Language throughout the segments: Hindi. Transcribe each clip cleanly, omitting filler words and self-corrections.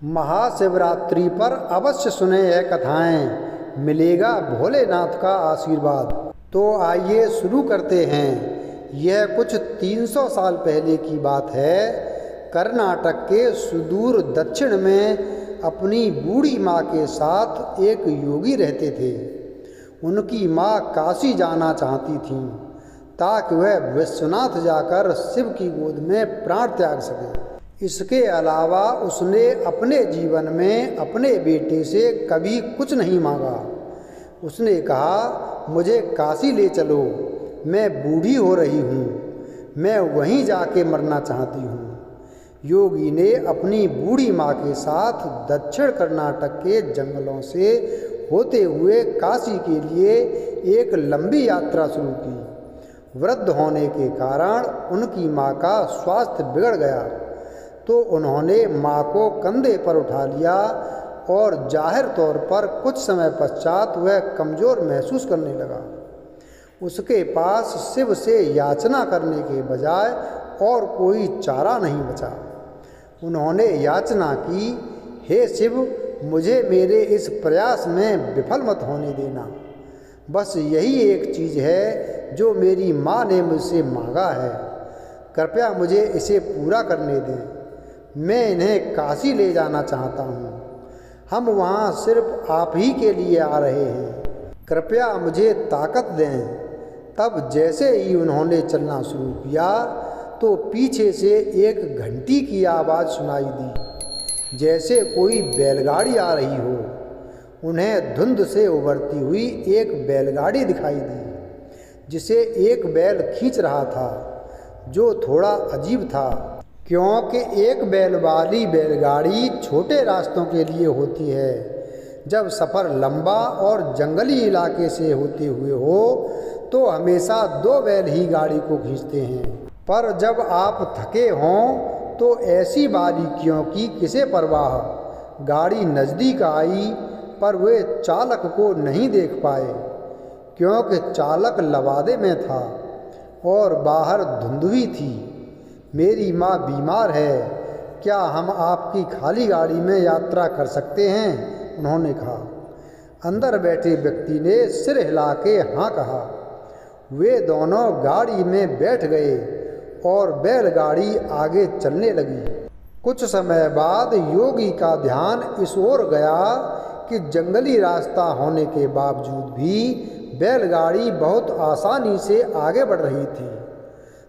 महाशिवरात्रि पर अवश्य सुने यह कथाएं, मिलेगा भोलेनाथ का आशीर्वाद। तो आइए शुरू करते हैं। यह कुछ 300 साल पहले की बात है। कर्नाटक के सुदूर दक्षिण में अपनी बूढ़ी माँ के साथ एक योगी रहते थे। उनकी माँ काशी जाना चाहती थीं ताकि वह विश्वनाथ जाकर शिव की गोद में प्राण त्याग सके। इसके अलावा उसने अपने जीवन में अपने बेटे से कभी कुछ नहीं मांगा। उसने कहा, मुझे काशी ले चलो, मैं बूढ़ी हो रही हूँ, मैं वहीं जाके मरना चाहती हूँ। योगी ने अपनी बूढ़ी माँ के साथ दक्षिण कर्नाटक के जंगलों से होते हुए काशी के लिए एक लंबी यात्रा शुरू की। वृद्ध होने के कारण उनकी माँ का स्वास्थ्य बिगड़ गया, तो उन्होंने माँ को कंधे पर उठा लिया और जाहिर तौर पर कुछ समय पश्चात वह कमज़ोर महसूस करने लगा। उसके पास शिव से याचना करने के बजाय और कोई चारा नहीं बचा। उन्होंने याचना की, हे शिव, मुझे मेरे इस प्रयास में विफल मत होने देना। बस यही एक चीज़ है जो मेरी माँ ने मुझसे मांगा है। कृपया मुझे इसे पूरा करने दें। मैं इन्हें काशी ले जाना चाहता हूँ। हम वहाँ सिर्फ आप ही के लिए आ रहे हैं। कृपया मुझे ताकत दें। तब जैसे ही उन्होंने चलना शुरू किया तो पीछे से एक घंटी की आवाज़ सुनाई दी, जैसे कोई बैलगाड़ी आ रही हो। उन्हें धुंध से उभरती हुई एक बैलगाड़ी दिखाई दी, जिसे एक बैल खींच रहा था, जो थोड़ा अजीब था, क्योंकि एक बैल वाली बैलगाड़ी छोटे रास्तों के लिए होती है। जब सफ़र लंबा और जंगली इलाके से होते हुए हो तो हमेशा 2 बैल ही गाड़ी को खींचते हैं। पर जब आप थके हों तो ऐसी बारीकियों की किसे परवाह। गाड़ी नज़दीक आई पर वे चालक को नहीं देख पाए, क्योंकि चालक लवादे में था और बाहर धुंधली थी। मेरी माँ बीमार है, क्या हम आपकी खाली गाड़ी में यात्रा कर सकते हैं? उन्होंने कहा। अंदर बैठे व्यक्ति ने सिर हिला के हाँ कहा। वे दोनों गाड़ी में बैठ गए और बैलगाड़ी आगे चलने लगी। कुछ समय बाद योगी का ध्यान इस ओर गया कि जंगली रास्ता होने के बावजूद भी बैलगाड़ी बहुत आसानी से आगे बढ़ रही थी।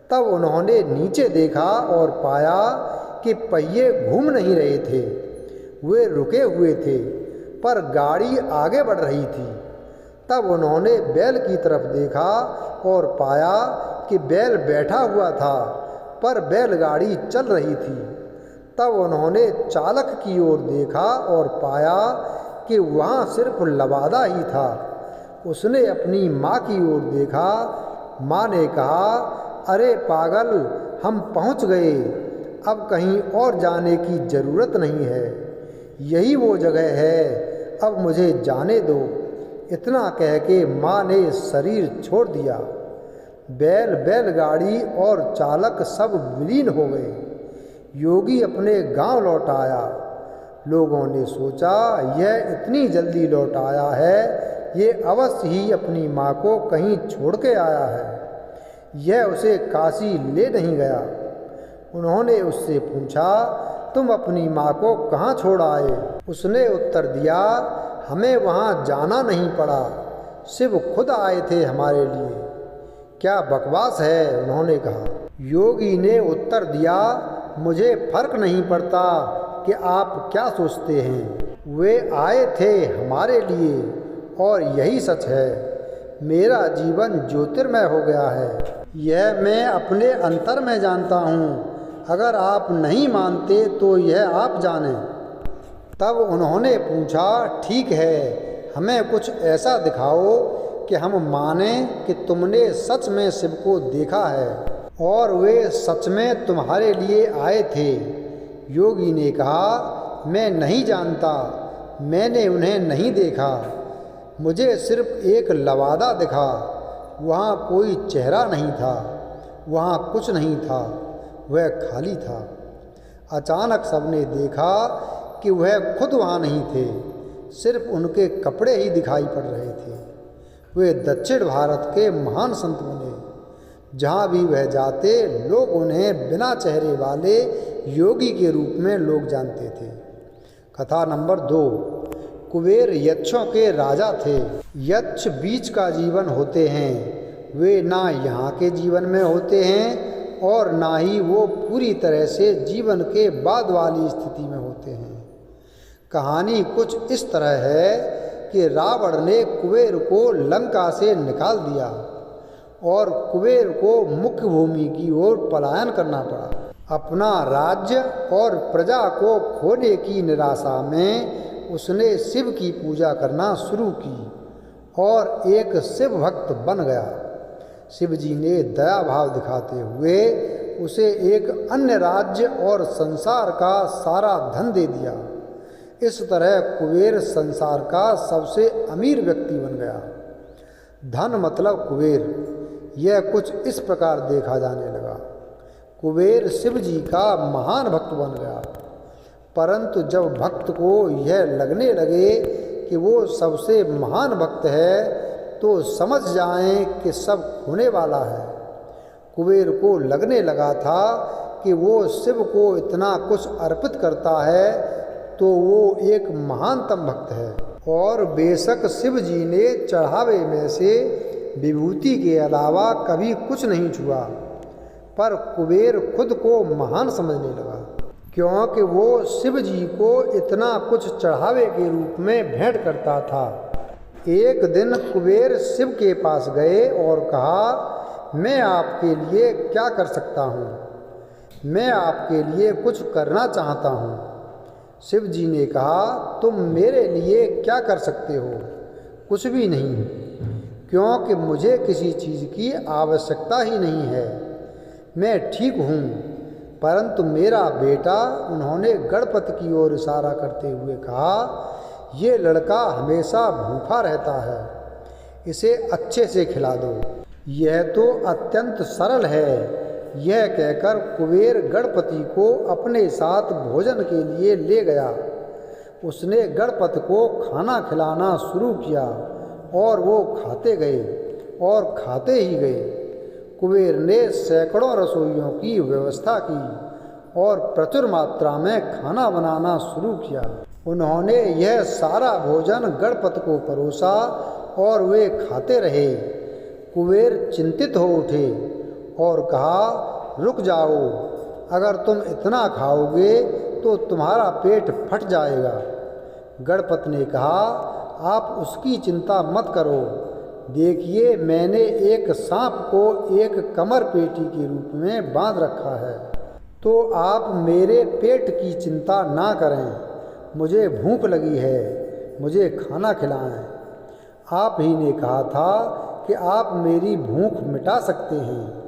तब उन्होंने नीचे देखा और पाया कि पहिए घूम नहीं रहे थे, वे रुके हुए थे, पर गाड़ी आगे बढ़ रही थी। तब उन्होंने बैल की तरफ देखा और पाया कि बैल बैठा हुआ था, पर बैलगाड़ी चल रही थी। तब उन्होंने चालक की ओर देखा और पाया कि वहाँ सिर्फ लवादा ही था। उसने अपनी माँ की ओर देखा। माँ ने कहा, अरे पागल, हम पहुँच गए, अब कहीं और जाने की ज़रूरत नहीं है, यही वो जगह है, अब मुझे जाने दो। इतना कह के माँ ने शरीर छोड़ दिया। बैलगाड़ी और चालक सब विलीन हो गए। योगी अपने गांव लौट आया। लोगों ने सोचा, यह इतनी जल्दी लौट आया है, ये अवश्य ही अपनी माँ को कहीं छोड़ के आया है, यह उसे काशी ले नहीं गया। उन्होंने उससे पूछा, तुम अपनी माँ को कहाँ छोड़ आए? उसने उत्तर दिया, हमें वहाँ जाना नहीं पड़ा, शिव खुद आए थे हमारे लिए। क्या बकवास है? उन्होंने कहा। योगी ने उत्तर दिया, मुझे फर्क नहीं पड़ता कि आप क्या सोचते हैं, वे आए थे हमारे लिए और यही सच है। मेरा जीवन ज्योतिर्मय हो गया है, यह मैं अपने अंतर में जानता हूँ। अगर आप नहीं मानते तो यह आप जानें। तब उन्होंने पूछा, ठीक है, हमें कुछ ऐसा दिखाओ कि हम मानें कि तुमने सच में शिव को देखा है और वे सच में तुम्हारे लिए आए थे। योगी ने कहा, मैं नहीं जानता, मैंने उन्हें नहीं देखा, मुझे सिर्फ एक लवादा दिखा। वहाँ कोई चेहरा नहीं था, वहाँ कुछ नहीं था, वह खाली था। अचानक सबने देखा कि वह खुद वहाँ नहीं थे, सिर्फ उनके कपड़े ही दिखाई पड़ रहे थे। वे दक्षिण भारत के महान संत बने। जहाँ भी वह जाते लोग उन्हें बिना चेहरे वाले योगी के रूप में लोग जानते थे। कथा नंबर 2। कुबेर यक्षों के राजा थे। यक्ष बीच का जीवन होते हैं। वे ना यहाँ के जीवन में होते हैं और ना ही वो पूरी तरह से जीवन के बाद वाली स्थिति में होते हैं। कहानी कुछ इस तरह है कि रावण ने कुबेर को लंका से निकाल दिया और कुबेर को मुख्य भूमि की ओर पलायन करना पड़ा। अपना राज्य और प्रजा को खोने की निराशा में उसने शिव की पूजा करना शुरू की और एक शिव भक्त बन गया। शिव जी ने दया भाव दिखाते हुए उसे एक अन्य राज्य और संसार का सारा धन दे दिया। इस तरह कुबेर संसार का सबसे अमीर व्यक्ति बन गया। धन मतलब कुबेर, यह कुछ इस प्रकार देखा जाने लगा। कुबेर शिव जी का महान भक्त बन गया, परंतु जब भक्त को यह लगने लगे कि वो सबसे महान भक्त है तो समझ जाएं कि सब होने वाला है। कुबेर को लगने लगा था कि वो शिव को इतना कुछ अर्पित करता है तो वो एक महानतम भक्त है। और बेशक शिव जी ने चढ़ावे में से विभूति के अलावा कभी कुछ नहीं छुआ, पर कुबेर खुद को महान समझने लगा, क्योंकि वो शिव जी को इतना कुछ चढ़ावे के रूप में भेंट करता था। एक दिन कुबेर शिव के पास गए और कहा, मैं आपके लिए क्या कर सकता हूँ? मैं आपके लिए कुछ करना चाहता हूँ। शिव जी ने कहा, तुम मेरे लिए क्या कर सकते हो? कुछ भी नहीं, क्योंकि मुझे किसी चीज़ की आवश्यकता ही नहीं है। मैं ठीक हूँ, परंतु मेरा बेटा, उन्होंने गणपति की ओर इशारा करते हुए कहा, ये लड़का हमेशा भूखा रहता है, इसे अच्छे से खिला दो। यह तो अत्यंत सरल है। यह कहकर कुबेर गणपति को अपने साथ भोजन के लिए ले गया। उसने गणपति को खाना खिलाना शुरू किया और वो खाते गए और खाते ही गए। कुबेर ने सैकड़ों रसोइयों की व्यवस्था की और प्रचुर मात्रा में खाना बनाना शुरू किया। उन्होंने यह सारा भोजन गणपति को परोसा और वे खाते रहे। कुबेर चिंतित हो उठे और कहा, रुक जाओ, अगर तुम इतना खाओगे तो तुम्हारा पेट फट जाएगा। गणपति ने कहा, आप उसकी चिंता मत करो। देखिए, मैंने एक सांप को एक कमर पेटी के रूप में बांध रखा है, तो आप मेरे पेट की चिंता ना करें। मुझे भूख लगी है, मुझे खाना खिलाएं। आप ही ने कहा था कि आप मेरी भूख मिटा सकते हैं।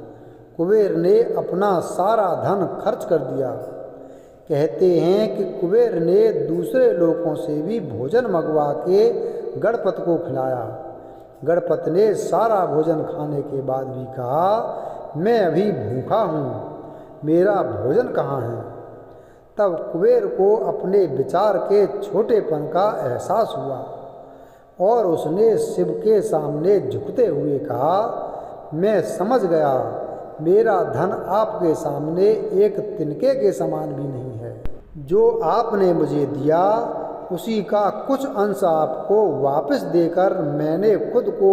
कुबेर ने अपना सारा धन खर्च कर दिया। कहते हैं कि कुबेर ने दूसरे लोगों से भी भोजन मंगवा के गणपति को खिलाया। गणपति ने सारा भोजन खाने के बाद भी कहा, मैं अभी भूखा हूँ, मेरा भोजन कहाँ है? तब कुबेर को अपने विचार के छोटेपन का एहसास हुआ और उसने शिव के सामने झुकते हुए कहा, मैं समझ गया, मेरा धन आपके सामने एक तिनके के समान भी नहीं है। जो आपने मुझे दिया उसी का कुछ अंश आपको वापस देकर मैंने खुद को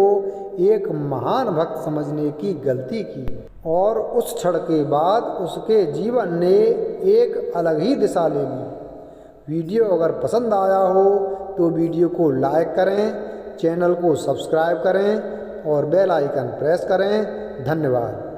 एक महान भक्त समझने की गलती की। और उस क्षण के बाद उसके जीवन ने एक अलग ही दिशा ले ली। वीडियो अगर पसंद आया हो तो वीडियो को लाइक करें, चैनल को सब्सक्राइब करें और बेल आइकन प्रेस करें। धन्यवाद।